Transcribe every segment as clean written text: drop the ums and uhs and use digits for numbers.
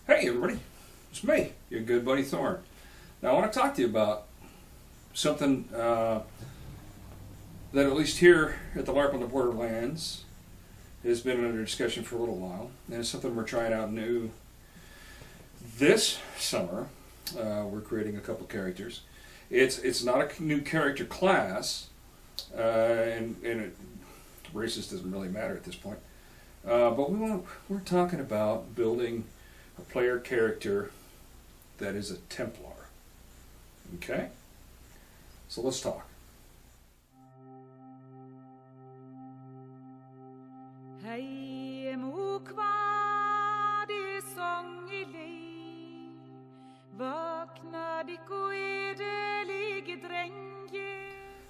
Hey everybody, it's me, your good buddy Thorn. Now I want to talk to you about something that at least here at the Larp on the Borderlands has been under discussion for a little while, and it's something we're trying out new this summer. We're creating a couple characters. It's not a new character class, races doesn't really matter at this point. But we're talking about building a player character that is a Templar. Okay? So let's talk.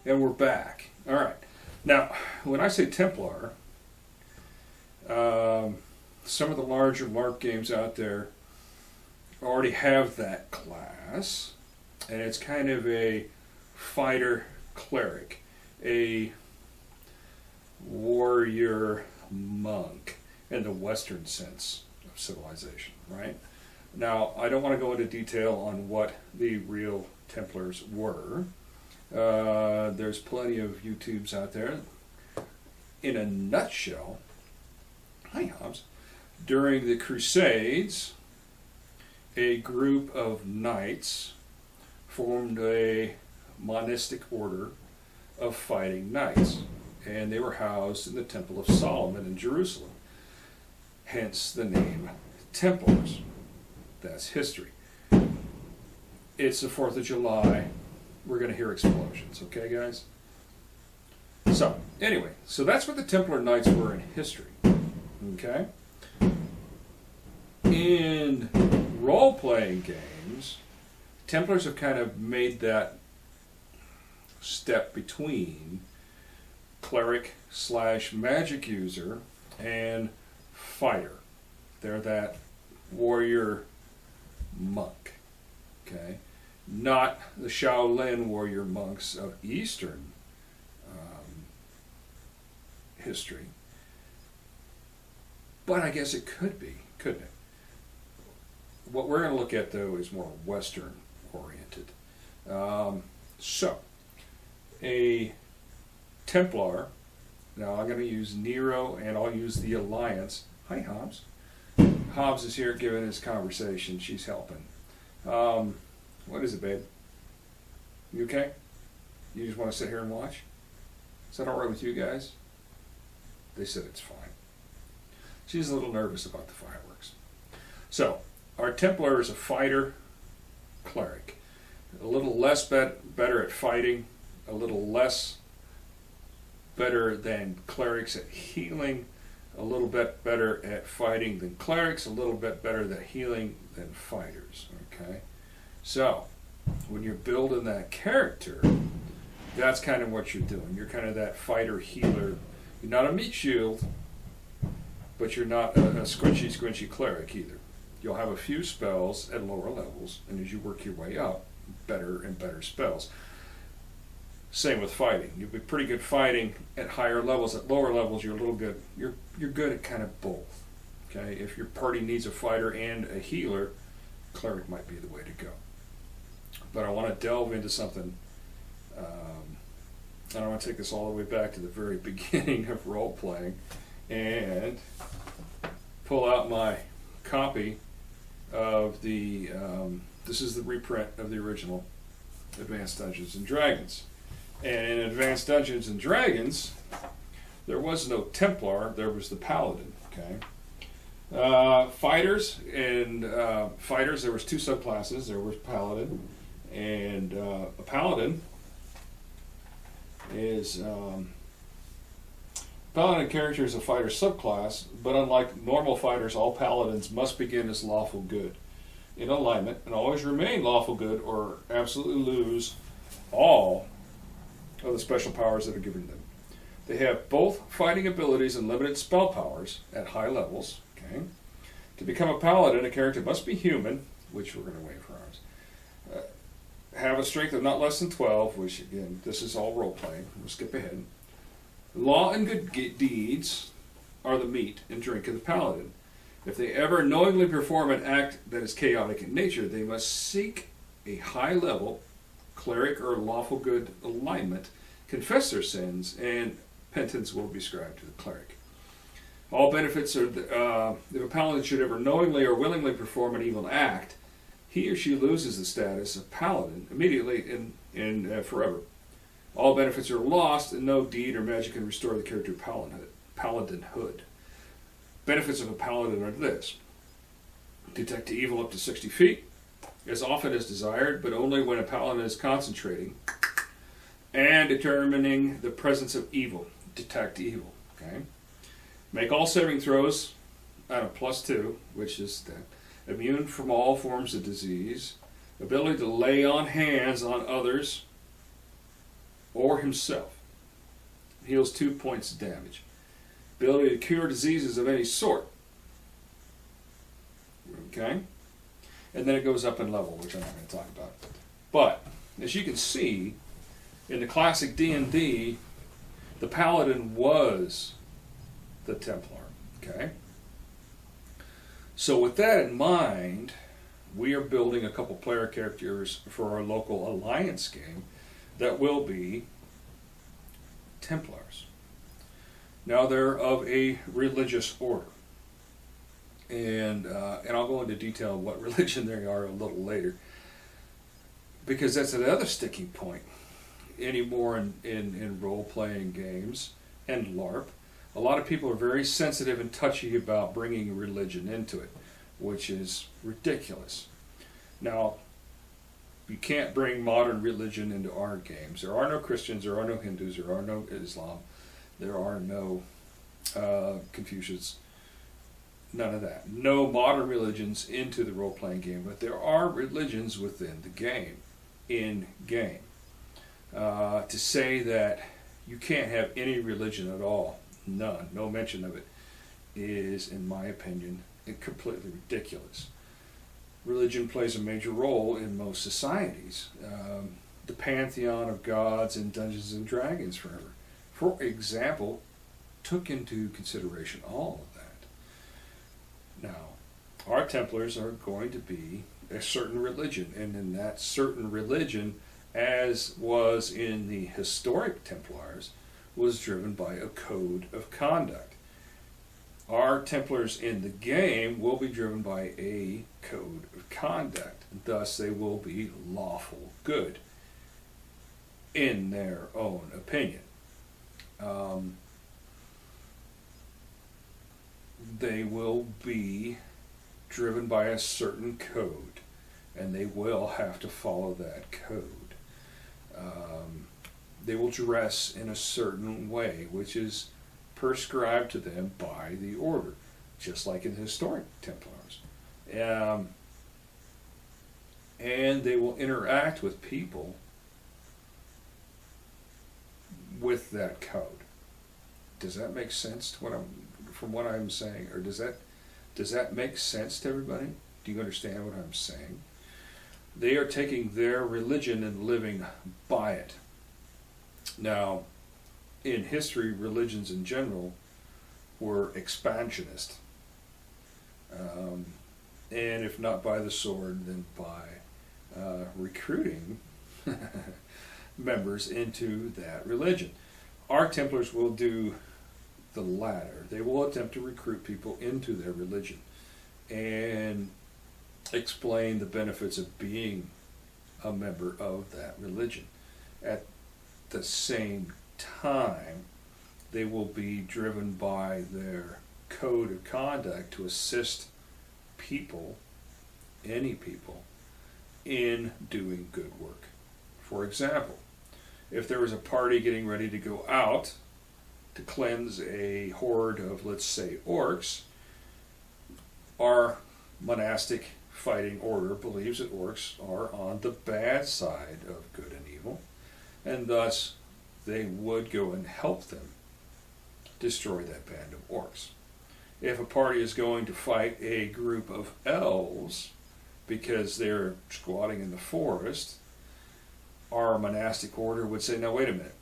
And we're back. All right. Now, when I say Templar, some of the larger LARP games out there already have that class, and it's kind of a fighter cleric, a warrior monk in the Western sense of civilization, right? Now, I don't want to go into detail on what the real Templars were. There's plenty of YouTubes out there. In a nutshell, hi Hobbs, during the Crusades, a group of knights formed a monastic order of fighting knights, and they were housed in the Temple of Solomon in Jerusalem. Hence the name Templars. That's history. It's the 4th of July. We're going to hear explosions, okay guys? So, anyway, so that's what the Templar Knights were in history. Okay? In role-playing games, Templars have kind of made that step between cleric / magic user and fighter. They're that warrior monk. Okay? Not the Shaolin warrior monks of Eastern history. But I guess it could be, couldn't it? What we're going to look at, though, is more Western-oriented. So, a Templar, now I'm going to use Nero, and I'll use the Alliance. Hi, Hobbs. Hobbs is here giving his conversation. She's helping. What is it, babe? You okay? You just want to sit here and watch? Is that all right with you guys? They said it's fine. She's a little nervous about the fireworks. So, our Templar is a fighter cleric. A little less better at fighting, a little less better than clerics at healing, a little bit better at fighting than clerics, a little bit better at healing than fighters. Okay? So, when you're building that character, that's kind of what you're doing. You're kind of that fighter healer. You're not a meat shield, but you're not a squinchy cleric either. You'll have a few spells at lower levels, and as you work your way up, better and better spells. Same with fighting. You'll be pretty good fighting at higher levels. At lower levels, you're a little good. You're good at kind of both. Okay, if your party needs a fighter and a healer, cleric might be the way to go. But I want to delve into something. And I want to take this all the way back to the very beginning of role playing, and pull out my copy of the. This is the reprint of the original Advanced Dungeons and Dragons. And in Advanced Dungeons and Dragons, there was no Templar, there was the Paladin. Okay, fighters, there was two subclasses. There was Paladin, and a Paladin is Paladin character is a fighter subclass, but unlike normal fighters, all Paladins must begin as lawful good, in alignment, and always remain lawful good, or absolutely lose all of the special powers that are given them. They have both fighting abilities and limited spell powers at high levels. Okay, to become a Paladin, a character must be human, which we're going to wait for ours. Have a strength of not less than 12, which again, this is all role playing. We'll skip ahead. Law and good deeds are the meat and drink of the Paladin. If they ever knowingly perform an act that is chaotic in nature, they must seek a high-level cleric or lawful good alignment, confess their sins, and penance will be ascribed to the cleric. All benefits are if a paladin should ever knowingly or willingly perform an evil act, he or she loses the status of paladin immediately and forever. All benefits are lost, and no deed or magic can restore the character of paladinhood. Benefits of a paladin are this: detect evil up to 60 feet, as often as desired, but only when a paladin is concentrating, and determining the presence of evil. Detect evil. Okay. Make all saving throws at a +2, which is that. Immune from all forms of disease. Ability to lay on hands on others or himself. Heals 2 points of damage. Ability to cure diseases of any sort. Okay? And then it goes up in level, which I'm not going to talk about. But, as you can see, in the classic D&D, the Paladin was the Templar. Okay? So with that in mind, we are building a couple player characters for our local Alliance game that will be Templars. Now they're of a religious order. And I'll go into detail of what religion they are a little later, because that's another sticking point anymore in role-playing games and LARP. A lot of people are very sensitive and touchy about bringing religion into it, which is ridiculous. Now, you can't bring modern religion into our games. There are no Christians, there are no Hindus, there are no Islam, there are no Confucians, none of that. No modern religions into the role-playing game, but there are religions within the game, in-game. To say that you can't have any religion at all, none, no mention of it, is, in my opinion, completely ridiculous. Religion plays a major role in most societies. The pantheon of gods in Dungeons and Dragons, for example, took into consideration all of that. Now, our Templars are going to be a certain religion, and in that certain religion, as was in the historic Templars, was driven by a code of conduct. Our Templars in the game will be driven by a code of conduct. Thus, they will be lawful good, in their own opinion. They will be driven by a certain code, and they will have to follow that code. They will dress in a certain way, which is prescribed to them by the order, just like in the historic Templars. And they will interact with people with that code. Does that make sense to what I'm saying, or does that make sense to everybody? Do you understand what I'm saying? They are taking their religion and living by it. Now, in history, religions in general were expansionist. And if not by the sword, then by recruiting members into that religion. Our Templars will do the latter. They will attempt to recruit people into their religion and explain the benefits of being a member of that religion. At the same time, they will be driven by their code of conduct to assist people, any people, in doing good work. For example, if there was a party getting ready to go out to cleanse a horde of, let's say, orcs, our monastic fighting order believes that orcs are on the bad side of good and evil, and thus they would go and help them destroy that band of orcs. If a party is going to fight a group of elves because they're squatting in the forest, our monastic order would say, now wait a minute,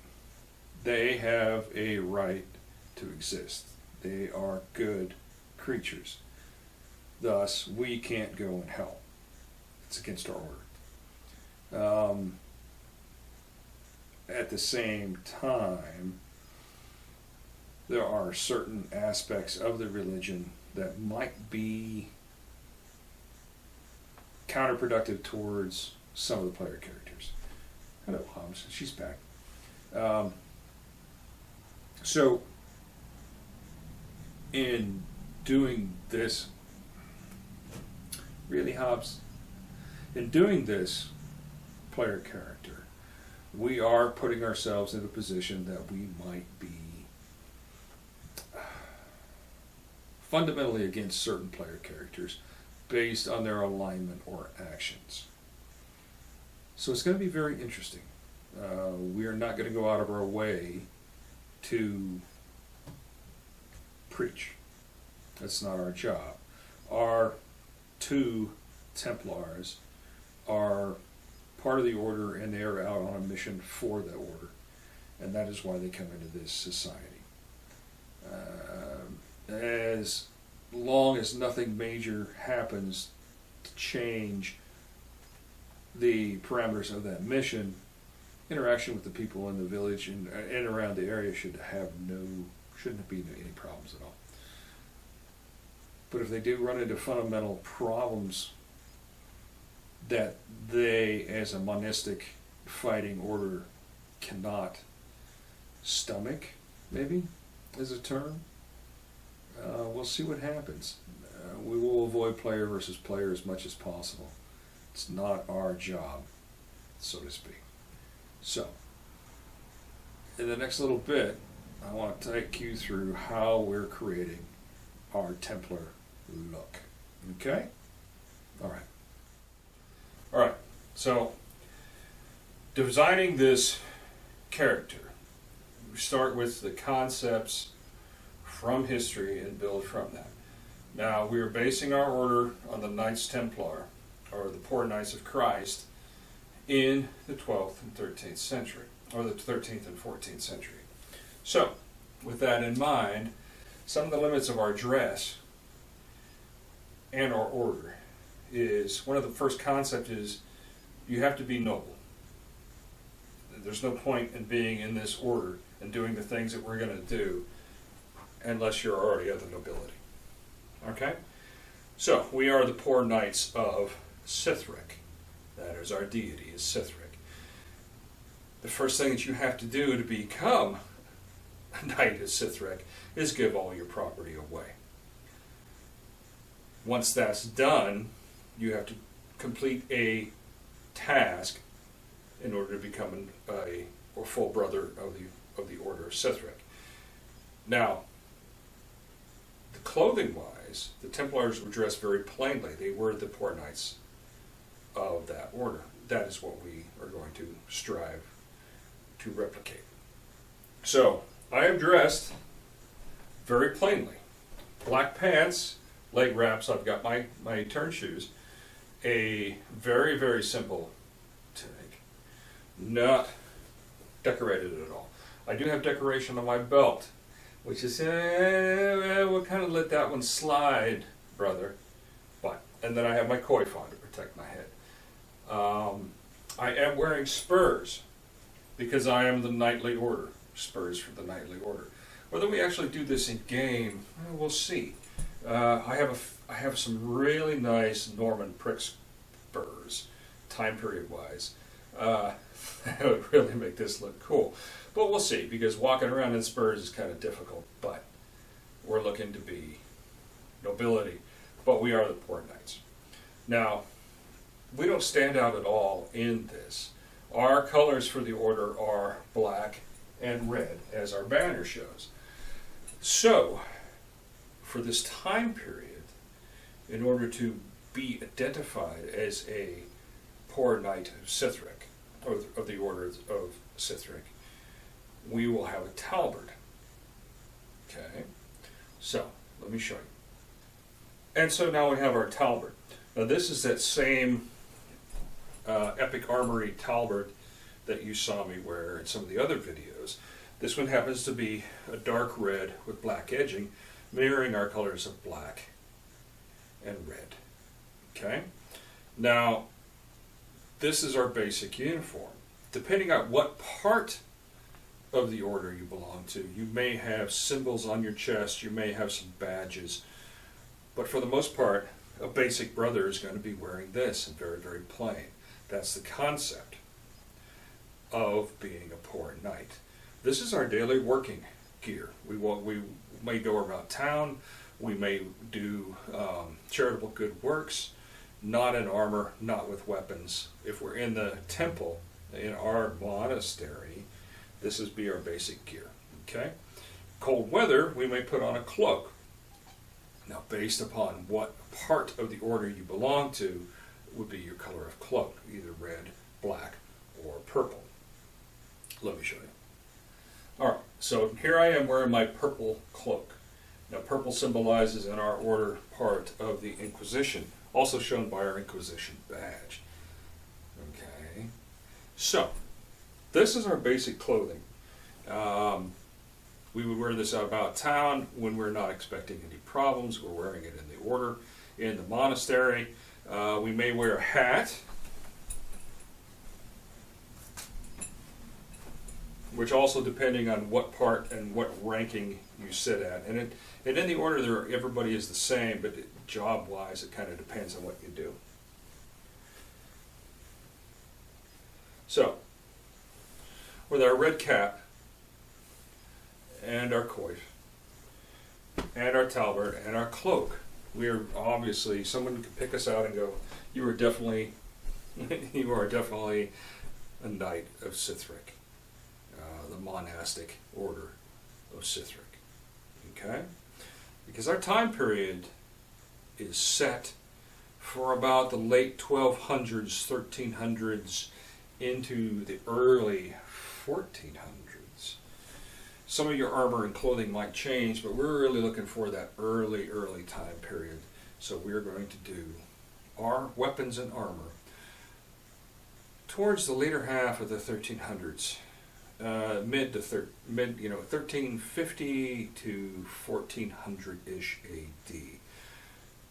they have a right to exist. They are good creatures. Thus, we can't go and help. It's against our order. At the same time, there are certain aspects of the religion that might be counterproductive towards some of the player characters. Hello, Hobbs. She's back. So, in doing this, really, Hobbs, in doing this player character, we are putting ourselves in a position that we might be fundamentally against certain player characters based on their alignment or actions. So it's going to be very interesting. We are not going to go out of our way to preach. That's not our job. Our two Templars are part of the order, and they are out on a mission for the order, and that is why they come into this society. As long as nothing major happens to change the parameters of that mission, interaction with the people in the village and around the area shouldn't be any problems at all. But if they do run into fundamental problems that they, as a monistic fighting order, cannot stomach, maybe, is a term, we'll see what happens. We will avoid player versus player as much as possible. It's not our job, so to speak. So, in the next little bit, I want to take you through how we're creating our Templar look. Okay? Alright. Alright, so designing this character, we start with the concepts from history and build from that. Now, we are basing our order on the Knights Templar, or the Poor Knights of Christ, in the 12th and 13th century, or the 13th and 14th century. So, with that in mind, some of the limits of our dress and our order is, one of the first concepts is, you have to be noble. There's no point in being in this order and doing the things that we're going to do unless you're already of the nobility. Okay? So, we are the Poor Knights of Sithric. That is our deity, is Sithric. The first thing that you have to do to become a knight of Sithric is give all your property away. Once that's done, you have to complete a task in order to become a full brother of the Order of Sithric. Now, the clothing-wise, the Templars were dressed very plainly. They were the poor knights of that order. That is what we are going to strive to replicate. So, I am dressed very plainly. Black pants, leg wraps, I've got my turn shoes, a very, very simple tunic, not decorated at all. I do have decoration on my belt, which is, we'll kind of let that one slide, brother. But, and then I have my koi fawn to protect my head. I am wearing spurs because I am the knightly order. Spurs for the knightly order. Whether we actually do this in game, we'll see. I have some really nice Norman prick spurs, time period wise. That would really make this look cool. But we'll see, because walking around in spurs is kind of difficult. But we're looking to be nobility, but we are the poor knights. Now, we don't stand out at all in this. Our colors for the order are black and red, as our banner shows. So, for this time period, in order to be identified as a poor knight of Sithric, or of the Order of Sithric, we will have a talbard. Okay? So, let me show you. And so now we have our talbard. Now this is that same epic armory talbard that you saw me wear in some of the other videos. This one happens to be a dark red with black edging, mirroring our colors of black and red. Okay? Now, this is our basic uniform. Depending on what part of the order you belong to, you may have symbols on your chest, you may have some badges, but for the most part, a basic brother is going to be wearing this, and very, very plain. That's the concept of being a poor knight. This is our daily working gear. We may go around town, we may do charitable good works, not in armor, not with weapons. If we're in the temple, in our monastery, this is be our basic gear. Okay? Cold weather, we may put on a cloak. Now, based upon what part of the order you belong to would be your color of cloak, either red, black, or purple. Let me show you. All right, so here I am wearing my purple cloak. Now, purple symbolizes in our order part of the Inquisition, also shown by our Inquisition badge. Okay, so this is our basic clothing. We would wear this out about town when we're not expecting any problems. We're wearing it in the order. In the monastery, we may wear a hat, which also depending on what part and what ranking you sit at. And in the order, everybody is the same, but job-wise, it kind of depends on what you do. So, with our red cap, and our coif, and our talbot, and our cloak, we are obviously, someone could pick us out and go, you are definitely a knight of Sithric, the monastic order of Sithric. Okay? Because our time period is set for about the late 1200s, 1300s, into the early 1400s. Some of your armor and clothing might change, but we're really looking for that early time period. So we're going to do our weapons and armor towards the later half of the 1300s, mid 1350 to 1400-ish AD.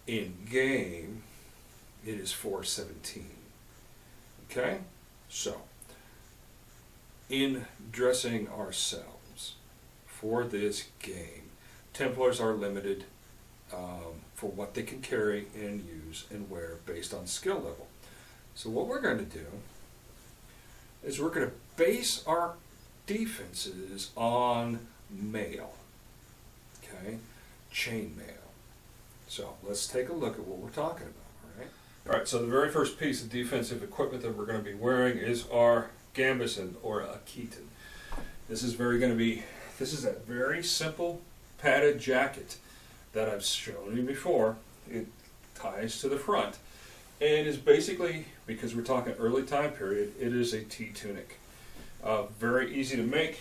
In game, it is 417. Okay, so in dressing ourselves for this game, Templars are limited for what they can carry and use and wear based on skill level. So what we're going to do is we're going to base our defenses on mail. Okay? Chain mail. So let's take a look at what we're talking about. All right, so the very first piece of defensive equipment that we're going to be wearing is our gambeson or a keaton. This is a very simple padded jacket that I've shown you before. It ties to the front. And is basically, because we're talking early time period, it is a T-tunic. Very easy to make.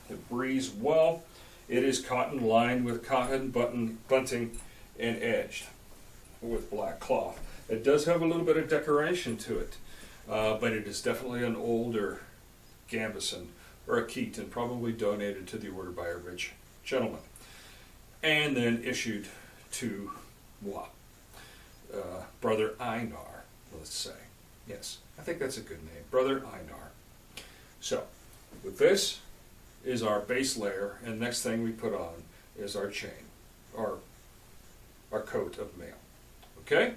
It breathes well. It is cotton lined with cotton bunting and edged with black cloth. It does have a little bit of decoration to it, but it is definitely an older gambeson or a keaton, probably donated to the order by a rich gentleman, and then issued to Brother Einar, let's say. Yes, I think that's a good name, Brother Einar. So, with this is our base layer, and next thing we put on is our chain, our coat of mail. Okay?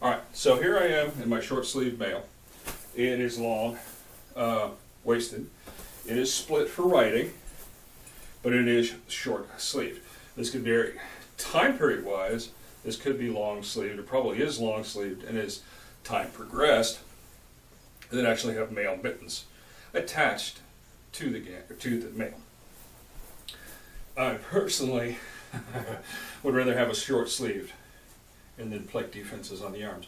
Alright, so here I am in my short sleeve mail. It is long, waisted. It is split for writing, but it is short sleeved. This could vary time period wise. This could be long sleeved. It probably is long sleeved, and as time progressed, it actually have mail mittens attached to the mail. I personally would rather have a short sleeved and then plate defenses on the arms.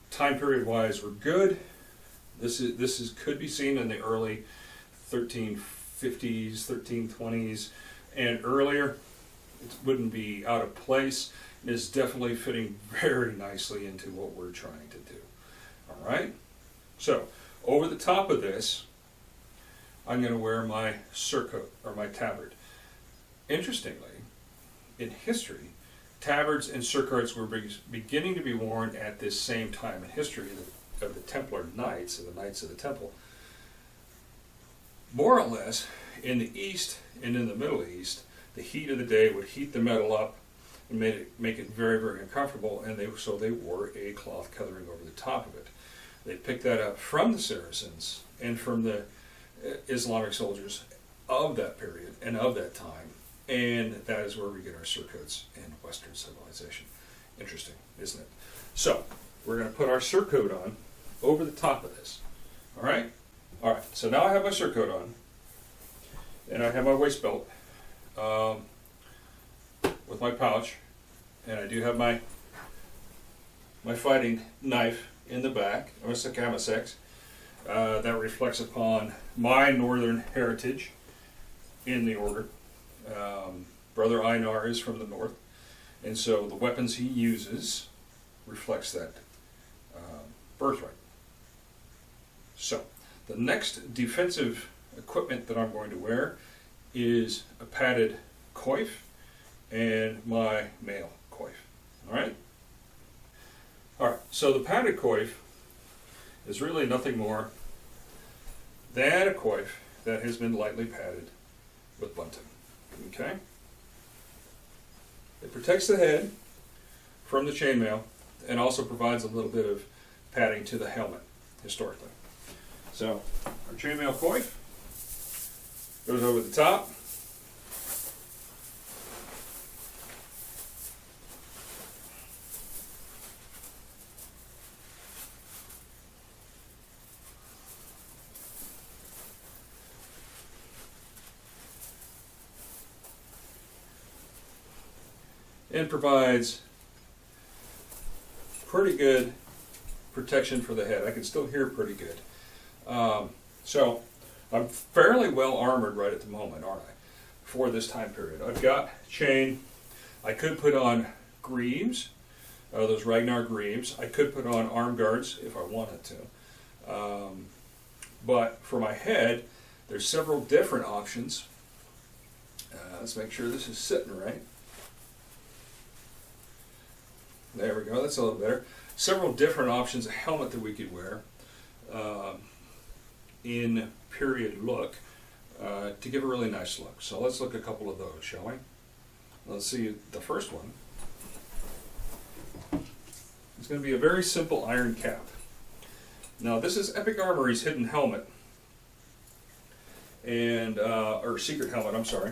Time period wise, we're good. This could be seen in the early 1350s, 1320s, and earlier. It wouldn't be out of place. It is definitely fitting very nicely into what we're trying to do. All right. So over the top of this, I'm going to wear my surcoat or my tabard. Interestingly, in history, tabards and surcoats were beginning to be worn at this same time in history of the Templar Knights, of the Knights of the Temple. More or less, in the East and in the Middle East, the heat of the day would heat the metal up and make it very, very uncomfortable, and so they wore a cloth covering over the top of it. They picked that up from the Saracens and from the Islamic soldiers of that period and of that time, and that is where we get our surcoats in Western civilization. Interesting, isn't it? So, we're going to put our surcoat on over the top of this. All right? All right, so now I have my surcoat on, and I have my waist belt with my pouch, and I do have my fighting knife in the back. I'm a Sakamasex. That reflects upon my northern heritage in the order. Brother Einar is from the north, and so the weapons he uses reflects that birthright. So, the next defensive equipment that I'm going to wear is a padded coif and my mail coif. Alright? Alright, so the padded coif is really nothing more than a coif that has been lightly padded with bunting. Okay? It protects the head from the chainmail and also provides a little bit of padding to the helmet, historically. So, our chainmail coif goes over the top. And provides pretty good protection for the head. I can still hear pretty good. So I'm fairly well armored right at the moment, aren't I, for this time period. I've got chain. I could put on greaves, those Ragnar greaves. I could put on arm guards if I wanted to. But for my head, there's several different options. Let's make sure this is sitting right. There we go, that's a little better. Several different options of helmet that we could wear in period look to give a really nice look. So let's look at a couple of those, shall we? Let's see the first one. It's going to be a very simple iron cap. Now this is Epic Armory's hidden helmet, and or secret helmet, I'm sorry.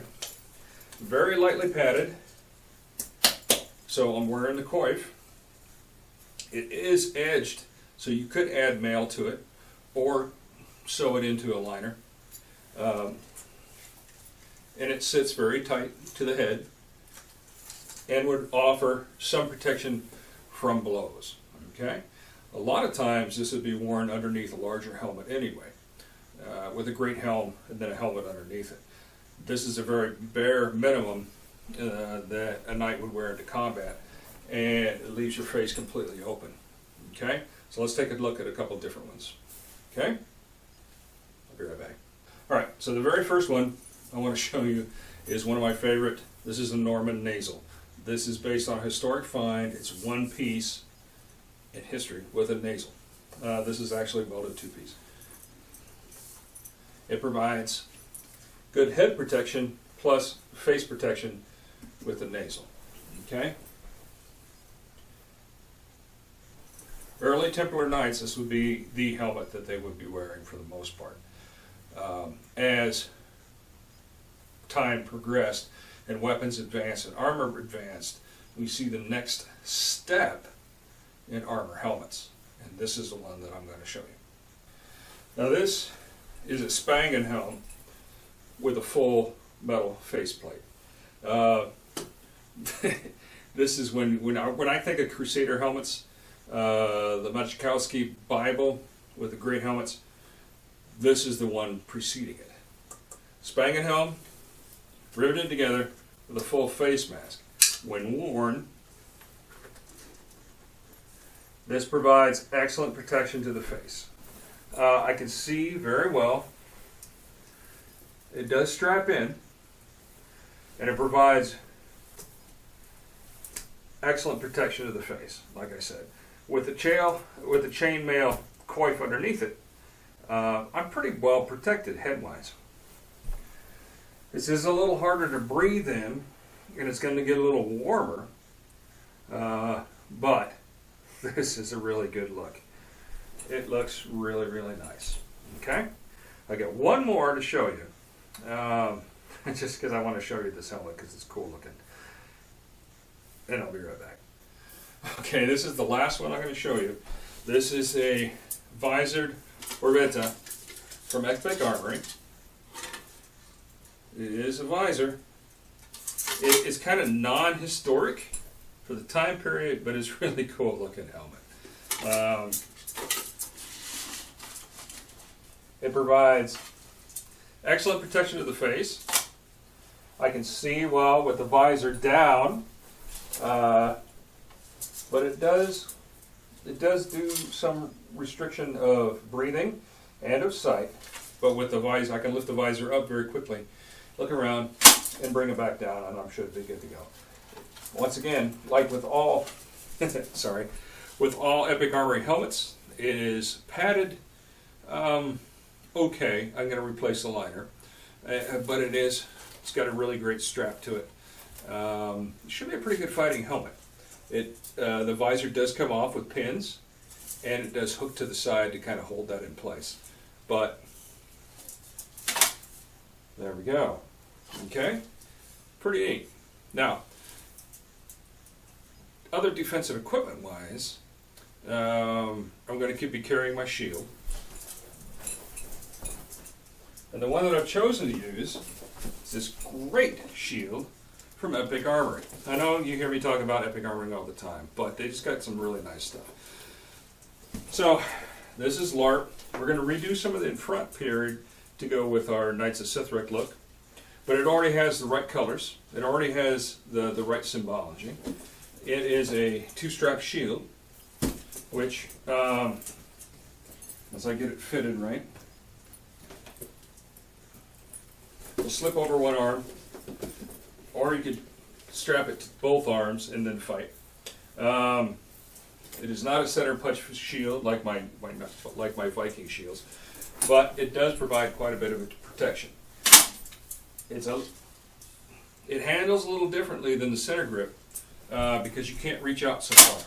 Very lightly padded. So I'm wearing the coif. It is edged, so you could add mail to it or sew it into a liner. And it sits very tight to the head and would offer some protection from blows. Okay? A lot of times this would be worn underneath a larger helmet anyway, with a great helm and then a helmet underneath it. This is a very bare minimum that a knight would wear into combat, and it leaves your face completely open. Okay? So let's take a look at a couple different ones. Okay? I'll be right back. Alright, so the very first one I want to show you is one of my favorite. This is a Norman nasal. This is based on a historic find. It's one piece in history with a nasal. This is actually welded two-piece. It provides good head protection plus face protection with the nasal. Okay? Early Templar Knights, this would be the helmet that they would be wearing for the most part. As time progressed and weapons advanced and armor advanced, we see the next step in armor helmets. And this is the one that I'm going to show you. Now this is a Spangen helm with a full metal faceplate. This is when I think of Crusader helmets, the Machkowski Bible with the great helmets, this is the one preceding it. Spangen helm, riveted together with a full face mask. When worn, this provides excellent protection to the face. I can see very well. It does strap in, and it provides excellent protection of the face, like I said. With the chainmail coif underneath it, I'm pretty well protected head-wise. This is a little harder to breathe in, and it's going to get a little warmer, but this is a really good look. It looks really, really nice. Okay? I got one more to show you, just because I want to show you this helmet because it's cool looking. And I'll be right back. Okay, this is the last one I'm going to show you. This is a visored Orbetta from Epic Armory. It is a visor. It is kind of non-historic for the time period, but it's really cool looking helmet. It provides excellent protection of the face. I can see well with the visor down, but it does do some restriction of breathing and of sight. But with the visor, I can lift the visor up very quickly, look around, and bring it back down, and I'm sure it'll be good to go. Once again, like with all, with all Epic Armory helmets, it is padded. Okay, I'm going to replace the liner, but it's got a really great strap to it. It should be a pretty good fighting helmet. The visor does come off with pins, and it does hook to the side to kind of hold that in place. But there we go. Okay, pretty neat. Now, other defensive equipment wise, I'm going to be carrying my shield. And the one that I've chosen to use is this great shield from Epic Armory. I know you hear me talk about Epic Armory all the time, but they just got some really nice stuff. So, this is Larp. We're going to redo some of the in front period to go with our Knights of Sithric look. But it already has the right colors. It already has the right symbology. It is a two-strap shield, which, as I get it fitted right, will slip over one arm, or you could strap it to both arms and then fight. It is not a center punch shield like my Viking shields, but it does provide quite a bit of protection. It handles a little differently than the center grip because you can't reach out so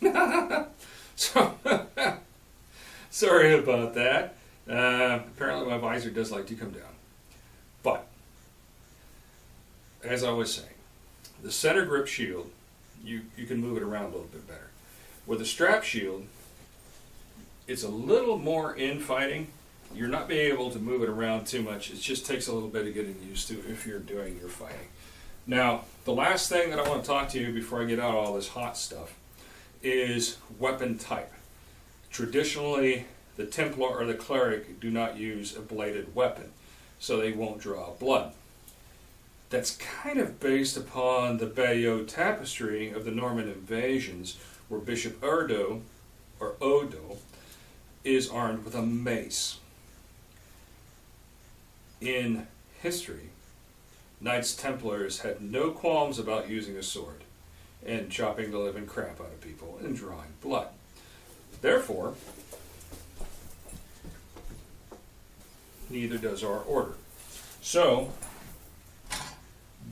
far. So sorry about that. Apparently my visor does like to come down. But, as I was saying, the center grip shield, you can move it around a little bit better. With a strap shield, it's a little more infighting. You're not being able to move it around too much. It just takes a little bit of getting used to if you're doing your fighting. Now, the last thing that I want to talk to you before I get out all this hot stuff is weapon type. Traditionally, the Templar or the Cleric do not use a bladed weapon, so they won't draw blood. That's kind of based upon the Bayeux tapestry of the Norman invasions, where Bishop Odo is armed with a mace. In history, Knights Templars had no qualms about using a sword and chopping the living crap out of people and drawing blood. Therefore, neither does our order. So,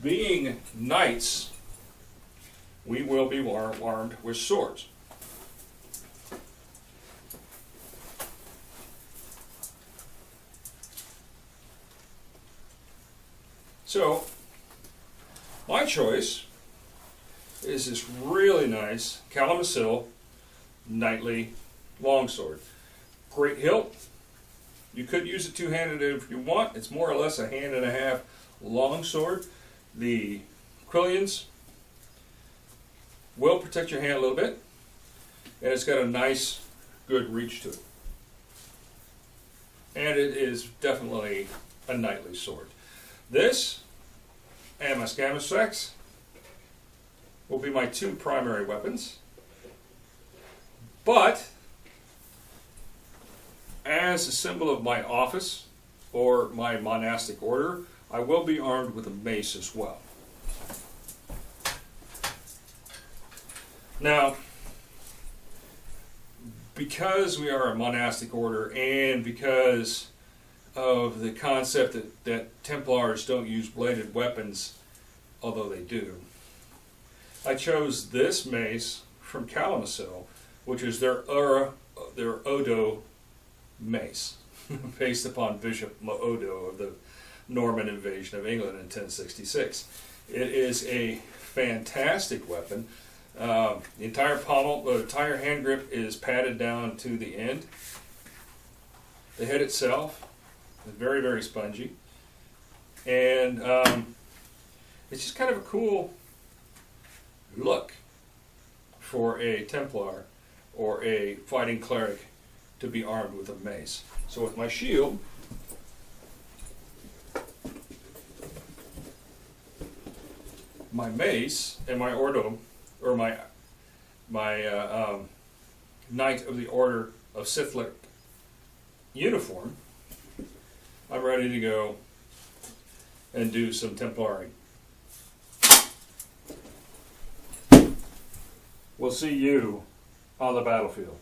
being knights, we will be armed with swords. So, my choice is this really nice Kalamazoo knightly longsword. Great hilt. You could use it two-handed if you want. It's more or less a hand and a half longsword. The quillions will protect your hand a little bit, and it's got a nice, good reach to it. And it is definitely a knightly sword. This and my Scamasex will be my two primary weapons. But, as a symbol of my office or my monastic order, I will be armed with a mace as well. Now, because we are a monastic order and because of the concept that Templars don't use bladed weapons, although they do, I chose this mace from Kalamazoo, which is their Odo mace, based upon Bishop Odo of the Norman invasion of England in 1066. It is a fantastic weapon. The entire pommel, the entire hand grip is padded down to the end. The head itself is very, very spongy. And it's just kind of a cool look for a Templar or a fighting cleric to be armed with a mace. So with my shield, my mace, and my ordo, or my Knight of the Order of Sithlic uniform, I'm ready to go and do some Templaring. We'll see you on the battlefield.